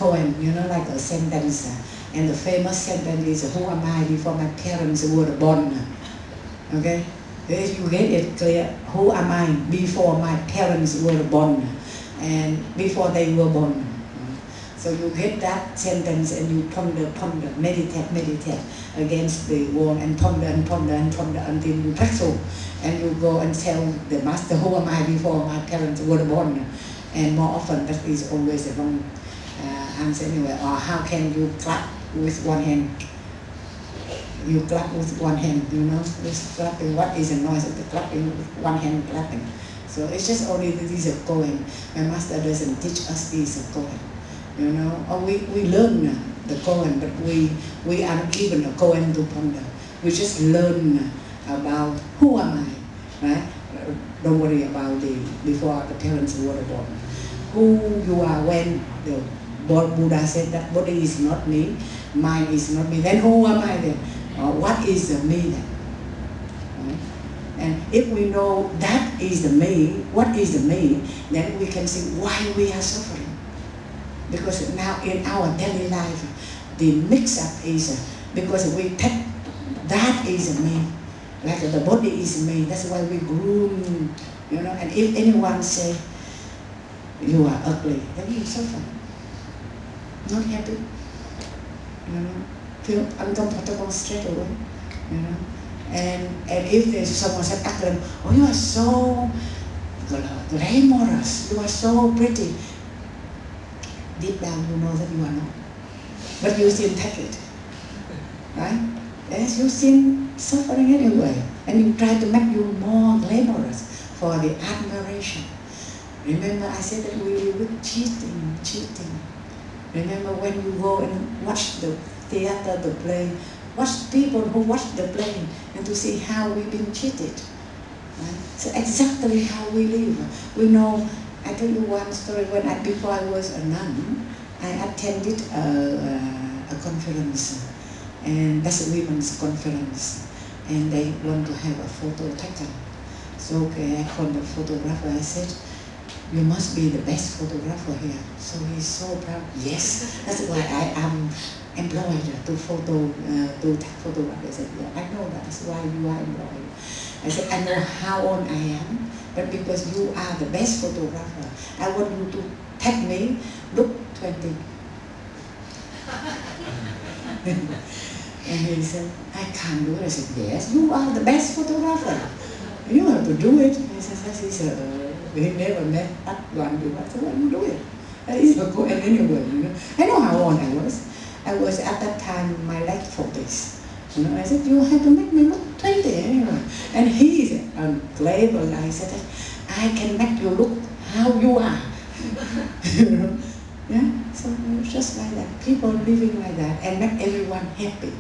koan, you know, like a sentence. And the famous sentence is, who am I before my parents were born? Okay? If you get it clear, who am I before my parents were born? And before they were born. So you get that sentence and you ponder, meditate against the wall and ponder until you touch so. And you go and tell the master, who am I before my parents were born? And more often that is always the wrong answer anyway. Or how can you clap with one hand? You clap with one hand, you know, with clapping. What is the noise of the clapping with one hand clapping? So it's just only this is a koan. My master doesn't teach us this a koan. You know, or we learn the koan, but we are not given a koan to ponder. We just learn about who am I, right? Don't worry about the before the parents were born. Who you are when the Buddha said that body is not me, mind is not me. Then who am I then? What is the me then? Right? And if we know that is the me, what is the me, then we can see why we are suffering. Because now in our daily life, the mix-up is because we take that is me, like the body is me. That's why we groom, you know. And if anyone say you are ugly, then you suffer. Not happy, you know. Feel uncomfortable straight away, you know. And if there's someone said, oh, you are so glamorous, you are so pretty. Deep down you know that you are not. But you still take it. Right? Yes, you still suffering anyway. And you try to make you more glamorous for the admiration. Remember I said that we live with cheating. Remember when you go and watch the theater, the play, watch people who watch the play and to see how we've been cheated. Right? So exactly how we live. We know. I tell you one story. Before I was a nun, I attended a conference, and that's a women's conference, and they want to have a photo taken. So okay, I called the photographer. I said, "You must be the best photographer here." So he's so proud. Yes, that's why I am employed to take photographs. I said, "Yeah, I know that. That's why you are employed." I said, "I know how old I am. But because you are the best photographer, I want you to take me, look 20. And he said, I can't do it. I said, yes, you are the best photographer. You have to do it. He said, he never met that one before. I said, well, you do it. That is not going anywhere, you know. I know how old I was. I was at that time my late 40s. You know, I said, you have to make me look 20 anyway. And he said, clever guy, said, I can make you look how you are. You know? Yeah? So just like that. People living like that and make everyone happy.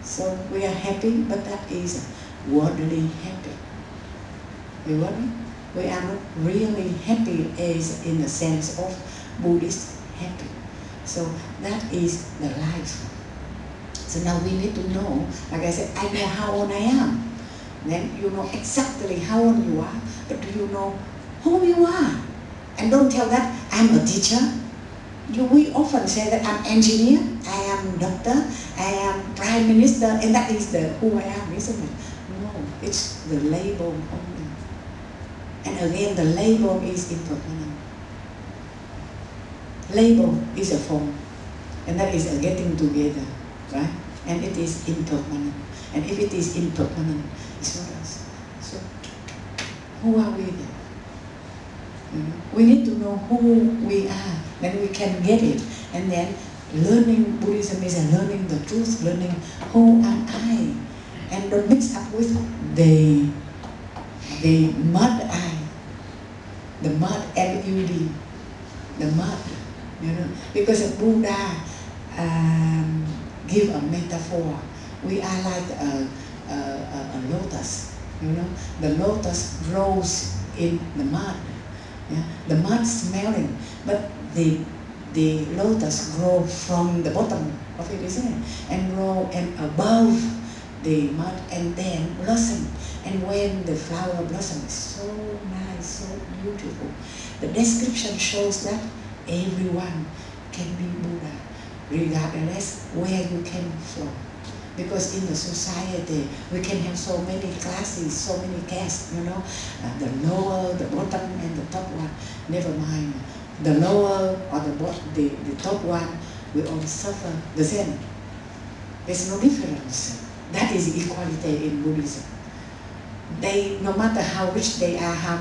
So we are happy, but that is worldly happy. You got me? We are not really happy as in the sense of Buddhist happy. So that is the life. So now we need to know, like I said, I know how old I am. Then you know exactly how old you are, but do you know who you are? And don't tell that I'm a teacher. We often say that I'm engineer, I am doctor, I am prime minister, and that is who I am, isn't it? No, it's the label only. And again, the label is impermanent. Label is a form, and that is a getting together, right? And it is impermanent. And if it is impermanent, it's not us. So, who are we then? We need to know who we are, then we can get it. And then learning Buddhism is learning the truth, learning who am I. And don't mix up with the mud I, the mud, M-U-D, the mud, you know. Because Buddha give a metaphor. We are like a lotus, you know. The lotus grows in the mud. Yeah? The mud smelling, but the lotus grows from the bottom of it, isn't it? And grow and above the mud and then blossom. And when the flower blossoms, so nice, so beautiful. The description shows that everyone can be Buddha, regardless where you came from. Because in the society, we can have so many classes, so many castes, you know, the lower, the bottom, and the top one. Never mind. The lower or the top one, we all suffer the same. There's no difference. That is equality in Buddhism. They, no matter how rich they are, how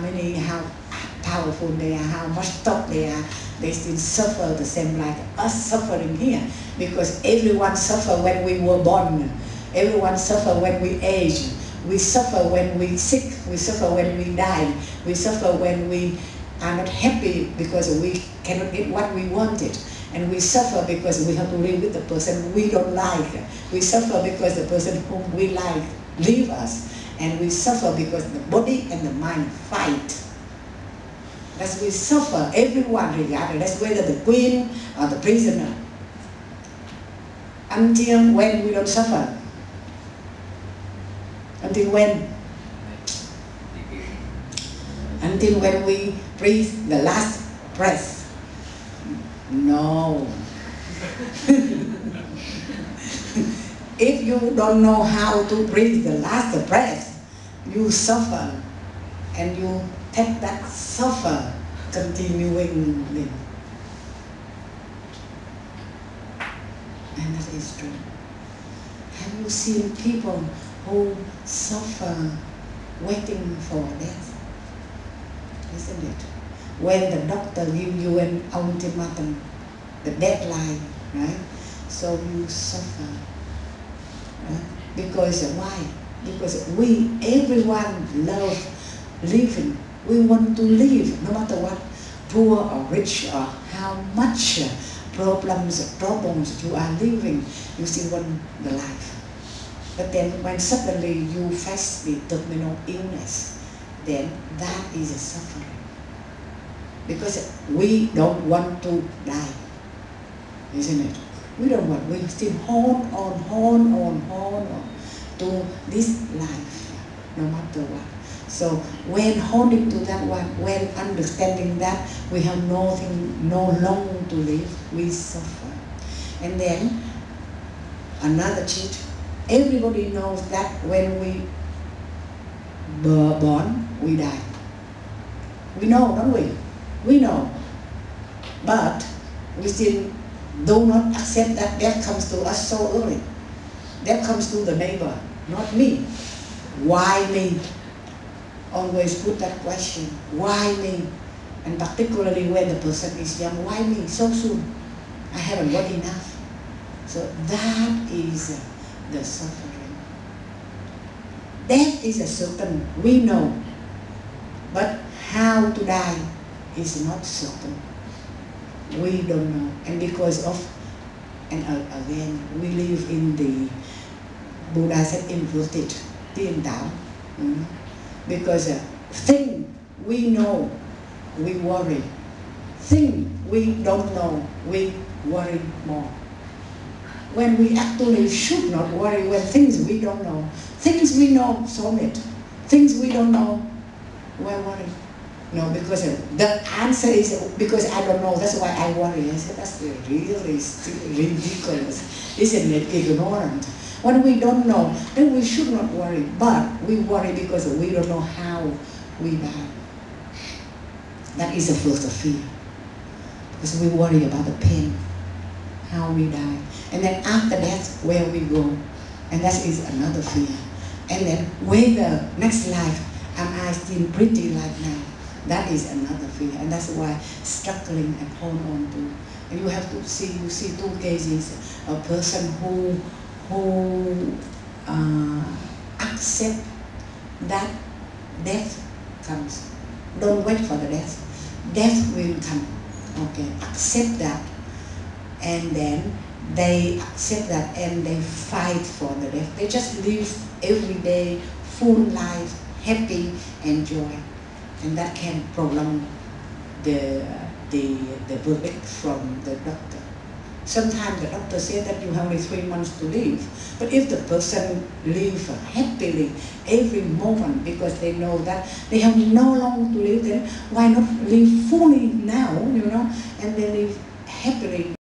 powerful they are, how much top they are, they still suffer the same like us suffering here. Because everyone suffer when we were born. Everyone suffer when we age. We suffer when we sick. We suffer when we die. We suffer when we are not happy because we cannot get what we wanted. And we suffer because we have to live with the person we don't like. We suffer because the person whom we like leave us. And we suffer because the body and the mind fight. That's we suffer, everyone regardless whether the queen or the prisoner. Until when we don't suffer? Until when? Until when we breathe the last breath. No. If you don't know how to breathe the last breath, you suffer, and you take that suffer continuingly. And that is true. Have you seen people who suffer waiting for death? Isn't it? When the doctor gives you an ultimatum, the deadline, right? So you suffer. Right? Because why? Because everyone love living. We want to live, no matter what, poor or rich or how much problems you are living, you still want the life. But then when suddenly you face the terminal illness, then that is a suffering. Because we don't want to die, isn't it? We don't want, we still hold on to this life, no matter what. So when holding to that one, when understanding that we have nothing, no long to live, we suffer. And then another cheat. Everybody knows that when we were born, we die. We know, don't we? We know. But we still do not accept that death comes to us so early. Death comes to the neighbor, not me. Why me? Always put that question, why me? And particularly when the person is young, why me? So soon. I haven't got enough. So that is the suffering. Death is a certain, we know. But how to die is not certain. We don't know. And because of, and again, we live in the, Buddha said, inverted, Tien Tao. Because thing we know, we worry. Thing we don't know, we worry more. When we actually should not worry when things we don't know. Things we know, solve it. Things we don't know, why worry? No, because the answer is, because I don't know, that's why I worry. I said, that's really ridiculous. Isn't it ignorant? When we don't know, then we should not worry. But we worry because we don't know how we die. That is the first fear. Because we worry about the pain, how we die. And then after death, where we go. And that is another fear. And then whether next life, am I still pretty like now? That is another fear. And that's why struggling and hold on to. And you have to see, you see two cases. A person who accept that death comes. Don't wait for the death. Death will come. Okay, accept that. And then they accept that and they fight for the death. They just live every day, full life, happy and joy. And that can prolong the verdict from the doctor. Sometimes the doctor says that you have only 3 months to live. But if the person lives happily every moment because they know that they have no longer to live, then why not live fully now, you know, and they live happily.